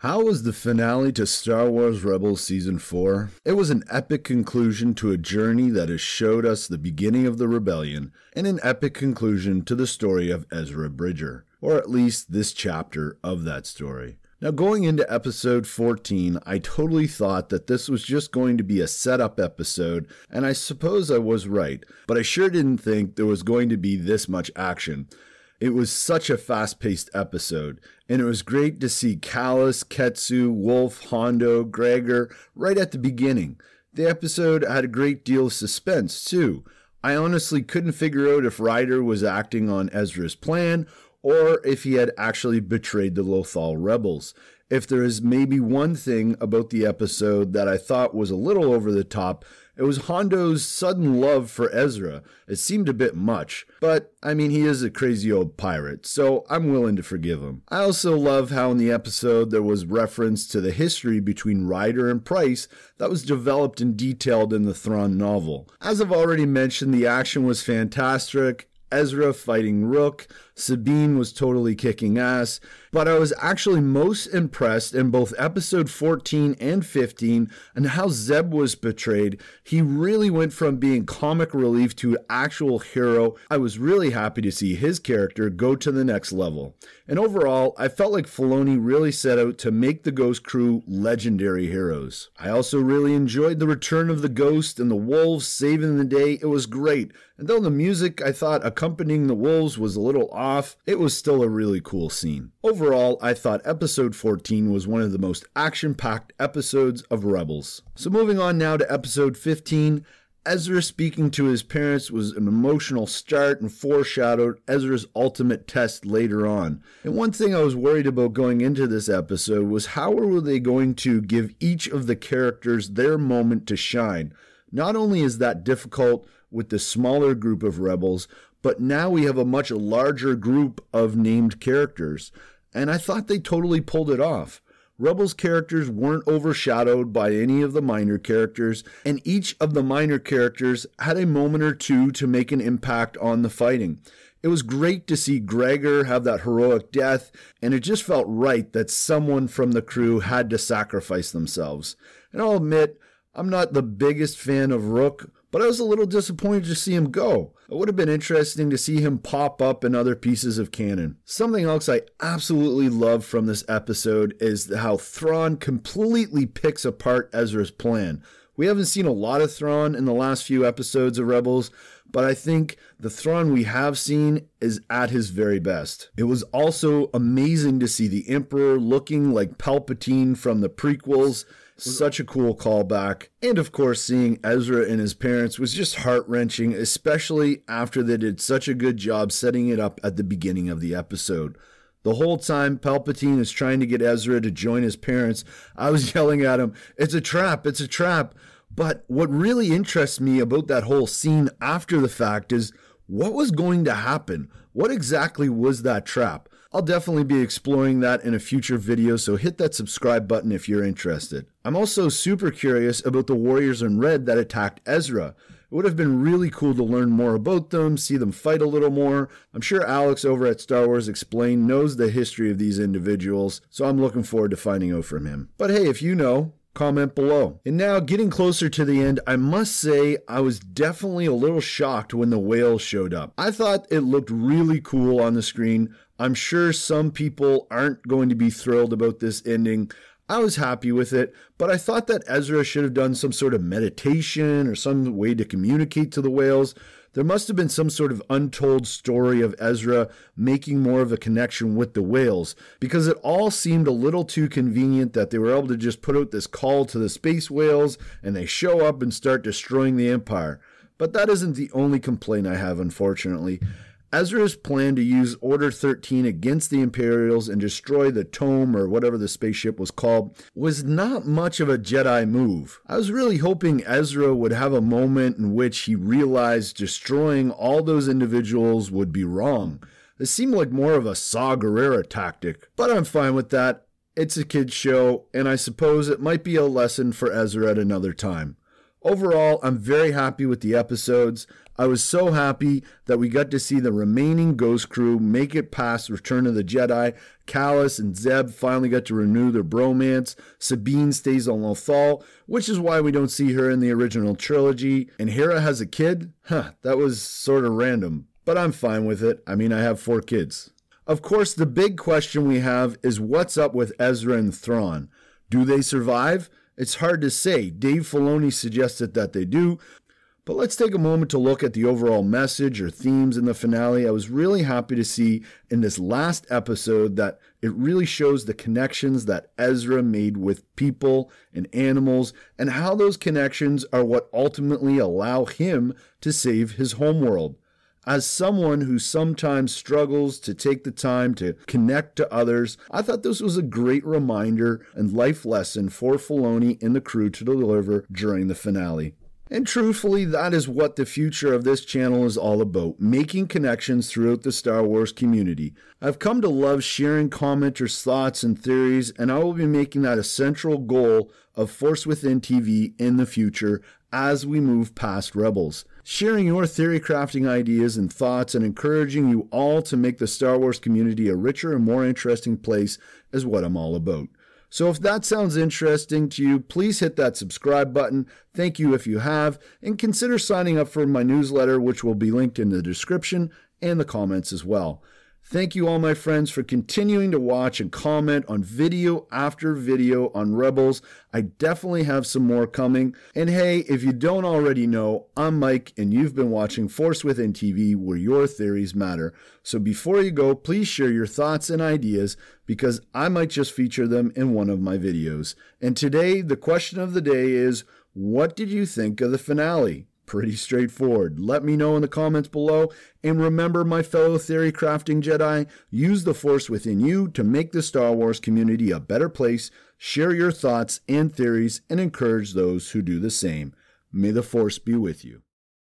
How was the finale to Star Wars Rebels Season 4? It was an epic conclusion to a journey that has showed us the beginning of the rebellion, and an epic conclusion to the story of Ezra Bridger, or at least this chapter of that story. Now, going into episode 14, I totally thought that this was just going to be a setup episode, and I suppose I was right, but I sure didn't think there was going to be this much action. It was such a fast-paced episode, and it was great to see Kallus, Ketsu, Wolf, Hondo, Gregor right at the beginning. The episode had a great deal of suspense, too. I honestly couldn't figure out if Ryder was acting on Ezra's plan, or if he had actually betrayed the Lothal rebels. If there is maybe one thing about the episode that I thought was a little over the top, it was Hondo's sudden love for Ezra. It seemed a bit much, but I mean, he is a crazy old pirate, so I'm willing to forgive him. I also love how in the episode there was reference to the history between Ryder and Price that was developed and detailed in the Thrawn novel. As I've already mentioned, the action was fantastic. Ezra fighting Rook, Sabine was totally kicking ass, but I was actually most impressed in both episode 14 and 15 and how Zeb was portrayed. He really went from being comic relief to an actual hero. I was really happy to see his character go to the next level. And overall, I felt like Filoni really set out to make the Ghost crew legendary heroes. I also really enjoyed the return of the Ghost and the wolves saving the day. It was great. And though the music I thought accompanying the wolves was a little off, it was still a really cool scene. Overall, I thought episode 14 was one of the most action-packed episodes of Rebels. So moving on now to episode 15, Ezra speaking to his parents was an emotional start and foreshadowed Ezra's ultimate test later on. And one thing I was worried about going into this episode was how were they going to give each of the characters their moment to shine. Not only is that difficult with the smaller group of rebels, but now we have a much larger group of named characters, and I thought they totally pulled it off. Rebels characters weren't overshadowed by any of the minor characters, and each of the minor characters had a moment or two to make an impact on the fighting. It was great to see Gregor have that heroic death, and it just felt right that someone from the crew had to sacrifice themselves. And I'll admit, I'm not the biggest fan of Rook, but I was a little disappointed to see him go. It would have been interesting to see him pop up in other pieces of canon. Something else I absolutely love from this episode is how Thrawn completely picks apart Ezra's plan. We haven't seen a lot of Thrawn in the last few episodes of Rebels, but I think the Thrawn we have seen is at his very best. It was also amazing to see the Emperor looking like Palpatine from the prequels. Such a cool callback. And of course, seeing Ezra and his parents was just heart-wrenching, especially after they did such a good job setting it up at the beginning of the episode. The whole time Palpatine is trying to get Ezra to join his parents, I was yelling at him, "It's a trap, it's a trap." But what really interests me about that whole scene after the fact is what was going to happen? What exactly was that trap? I'll definitely be exploring that in a future video, so hit that subscribe button if you're interested. I'm also super curious about the warriors in red that attacked Ezra. It would have been really cool to learn more about them, see them fight a little more. I'm sure Alex over at Star Wars Explained knows the history of these individuals, so I'm looking forward to finding out from him. But hey, if you know, comment below. And now, getting closer to the end, I must say I was definitely a little shocked when the whales showed up. I thought it looked really cool on the screen. I'm sure some people aren't going to be thrilled about this ending. I was happy with it, but I thought that Ezra should have done some sort of meditation or some way to communicate to the whales. There must have been some sort of untold story of Ezra making more of a connection with the whales, because it all seemed a little too convenient that they were able to just put out this call to the space whales and they show up and start destroying the Empire. But that isn't the only complaint I have, unfortunately. Ezra's plan to use Order 13 against the Imperials and destroy the Tome, or whatever the spaceship was called, was not much of a Jedi move. I was really hoping Ezra would have a moment in which he realized destroying all those individuals would be wrong. It seemed like more of a Saw Gerrera tactic, but I'm fine with that. It's a kid's show, and I suppose it might be a lesson for Ezra at another time. Overall, I'm very happy with the episodes. I was so happy that we got to see the remaining Ghost crew make it past Return of the Jedi. Callus and Zeb finally got to renew their bromance. Sabine stays on Lothal, which is why we don't see her in the original trilogy. And Hera has a kid? That was sort of random, but I'm fine with it. I mean, I have 4 kids. Of course, the big question we have is what's up with Ezra and Thrawn? Do they survive? It's hard to say. Dave Filoni suggested that they do. But let's take a moment to look at the overall message or themes in the finale. I was really happy to see in this last episode that it really shows the connections that Ezra made with people and animals and how those connections are what ultimately allow him to save his homeworld. As someone who sometimes struggles to take the time to connect to others, I thought this was a great reminder and life lesson for Filoni and the crew to deliver during the finale. And truthfully, that is what the future of this channel is all about, making connections throughout the Star Wars community. I've come to love sharing commenters' thoughts and theories, and I will be making that a central goal of Force Within TV in the future as we move past Rebels. Sharing your theory crafting ideas and thoughts and encouraging you all to make the Star Wars community a richer and more interesting place is what I'm all about. So if that sounds interesting to you, please hit that subscribe button. Thank you if you have, and consider signing up for my newsletter, which will be linked in the description and the comments as well. Thank you all my friends for continuing to watch and comment on video after video on Rebels. I definitely have some more coming. And hey, if you don't already know, I'm Mike and you've been watching Force Within TV, where your theories matter. So before you go, please share your thoughts and ideas because I might just feature them in one of my videos. And today, the question of the day is, what did you think of the finale? Pretty straightforward. Let me know in the comments below. And remember, my fellow theory crafting Jedi, use the Force within you to make the Star Wars community a better place. Share your thoughts and theories and encourage those who do the same. May the Force be with you.